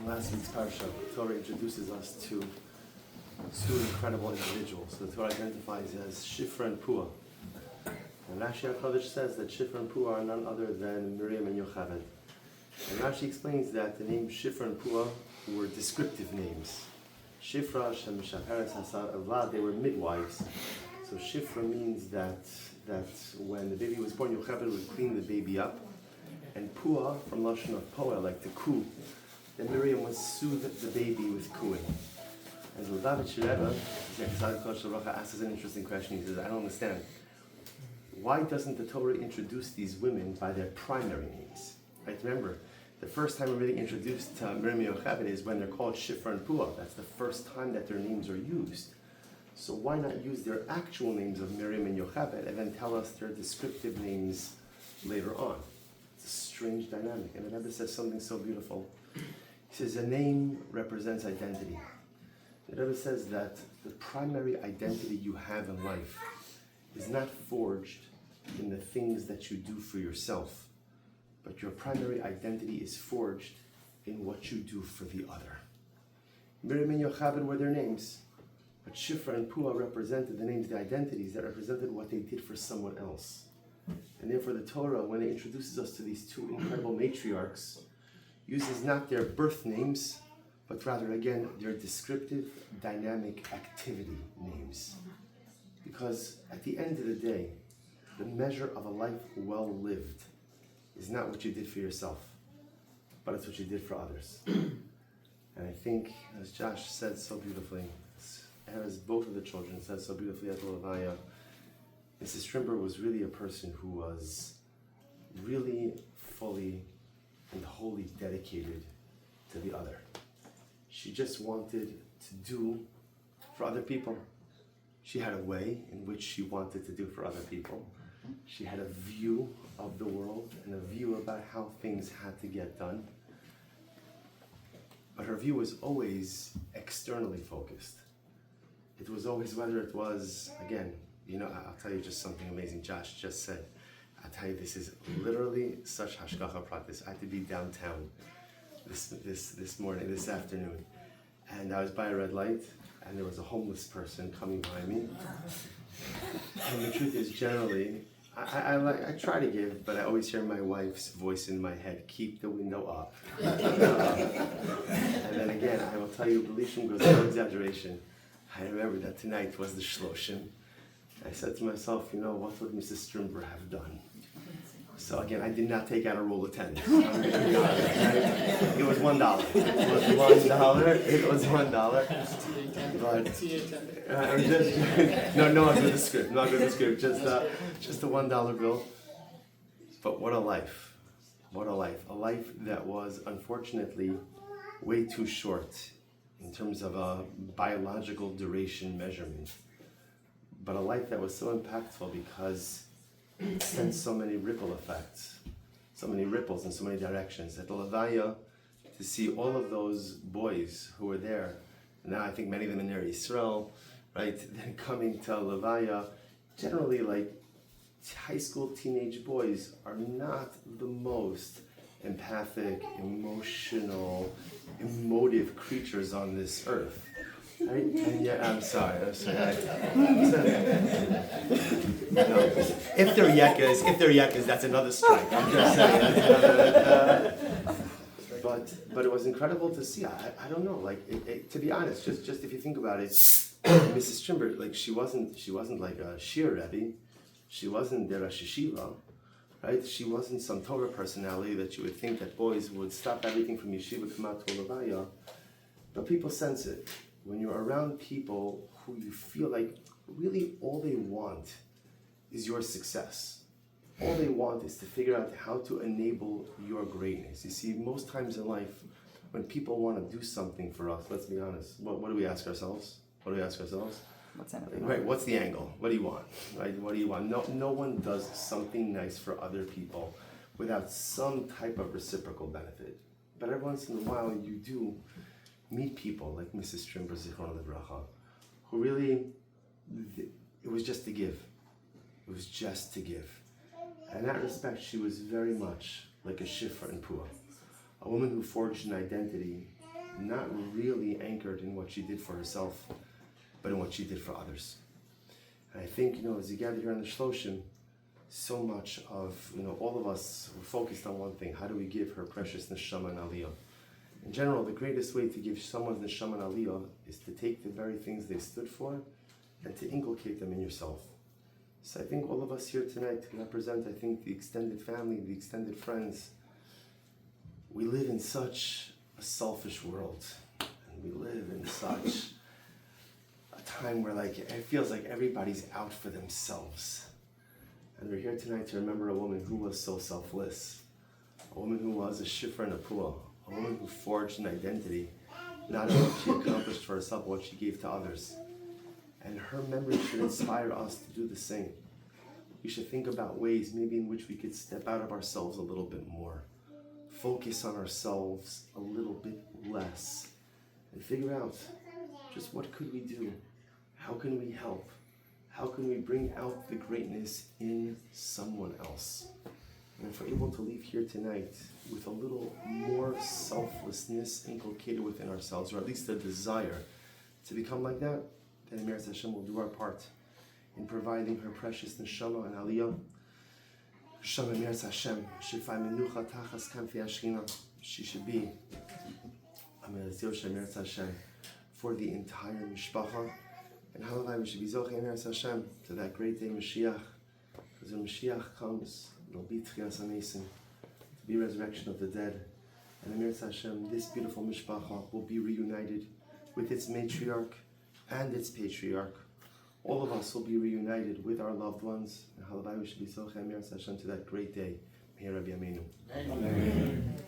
Last week's parsha, the Torah introduces us to two incredible individuals. The Torah identifies as Shifra and Puah. And Rashi HaKadosh says that Shifra and Puah are none other than Miriam and Yocheved. And Rashi explains that the names Shifra and Puah were descriptive names. Shifra, Shem Shaperes Hasar Avad, they were midwives. So Shifra means that when the baby was born, Yocheved would clean the baby up. And Puah, from Lashon of Poah, like to coo, then Miriam would soothe the baby with cooing. And Lubavitch Rebbe, asks us an interesting question. He says, I don't understand. Why doesn't the Torah introduce these women by their primary names? Right? Remember, the first time we're really introduced to Miriam and Yocheved is when they're called Shifra and Puah. That's the first time that their names are used. So why not use their actual names of Miriam and Yocheved and then tell us their descriptive names later on? It's a strange dynamic. And the Rebbe says something so beautiful. He says, a name represents identity. The Rebbe says that the primary identity you have in life is not forged in the things that you do for yourself, but your primary identity is forged in what you do for the other. Miriam and Yocheved were their names, but Shifra and Puah represented the names, the identities that represented what they did for someone else. And therefore the Torah, when it introduces us to these two incredible matriarchs, uses not their birth names, but rather, again, their descriptive, dynamic activity names. Because at the end of the day, the measure of a life well lived is not what you did for yourself, but it's what you did for others. And I think, as Josh said so beautifully, as both of the children said so beautifully at the Levaya, Mrs. Strimber was really a person who was really fully and wholly dedicated to the other. She just wanted to do for other people. She had a way in which she wanted to do for other people. She had a view of the world and a view about how things had to get done. But her view was always externally focused. It was always, whether it was, again, I'll tell you just something amazing Josh just said. I'll tell you, this is literally such hashgacha pratis. I had to be downtown this afternoon, and I was by a red light, and there was a homeless person coming by me. And the truth is, generally, I try to give, but I always hear my wife's voice in my head: keep the window up. And then again, I will tell you, Belishim goes no exaggeration. I remember that tonight was the Shloshim. I said to myself, what would Mrs. Strimber have done? So again, I did not take out a roll of tennis. It was $1. It was $1. But not with the script. Just a $1 bill. But what a life! What a life! A life that was unfortunately way too short in terms of a biological duration measurement. But a life that was so impactful because it sent so many ripple effects, so many ripples in so many directions. At the Levaya, to see all of those boys who were there, now I think many of them in Eretz Yisrael, right, then coming to Levaya, generally like high school teenage boys are not the most empathic, emotional, emotive creatures on this earth. Right? And yet, I'm sorry. No. If they're yekas, that's another strike. I'm just saying. But it was incredible to see. I don't know. To be honest, just if you think about it, Mrs. Strimber, she wasn't like a Shir Rebbe. She wasn't the Rosh Yeshiva, right? She wasn't some Torah personality that you would think that boys would stop everything from yeshiva, come out to a Levaya. But people sense it. When you're around people who you feel like really all they want is your success. All they want is to figure out how to enable your greatness. You see, most times in life, when people want to do something for us, let's be honest, what do we ask ourselves? What's in it? Right, what's the angle? What do you want? Right, what do you want? No one does something nice for other people without some type of reciprocal benefit. But every once in a while you do meet people like Mrs. Strimber, Zichron Bracha, who really, it was just to give. It was just to give. And in that respect, she was very much like a Shifra and Puah, a woman who forged an identity not really anchored in what she did for herself, but in what she did for others. And I think, as you gather here on the Shloshim, so much of, all of us were focused on one thing. How do we give her precious neshama and aliyah? In general, the greatest way to give someone's neshama and aliyah is to take the very things they stood for and to inculcate them in yourself. So I think all of us here tonight represent, the extended family, the extended friends. We live in such a selfish world, and we live in such a time where it feels like everybody's out for themselves. And we're here tonight to remember a woman who was so selfless, a woman who was a shifra and a puah, a woman who forged an identity, not only what she accomplished for herself, but what she gave to others. And her memory should inspire us to do the same. We should think about ways maybe in which we could step out of ourselves a little bit more, focus on ourselves a little bit less, and figure out just what could we do? How can we help? How can we bring out the greatness in someone else? And if we're able to leave here tonight with a little more selflessness inculcated within ourselves, or at least a desire to become like that, then Emir Hashem will do our part in providing her precious neshama and aliyah. Shama Emir Hashem, Shifai Menucha Tachas Kanfi Ashkina. She should be Emir Hashem for the entire mishpacha. And halavai, we should be Zochei Emir Hashem to that great day Mashiach. Because when Mashiach comes, it'll be Tchias HaMesim, to be resurrection of the dead. And Emir Hashem, this beautiful mishpacha will be reunited with its matriarch and its patriarch. All of us will be reunited with our loved ones. And halavai, we should be Zochei Emir Hashem to that great day. May Rabbi Amenu. Amen.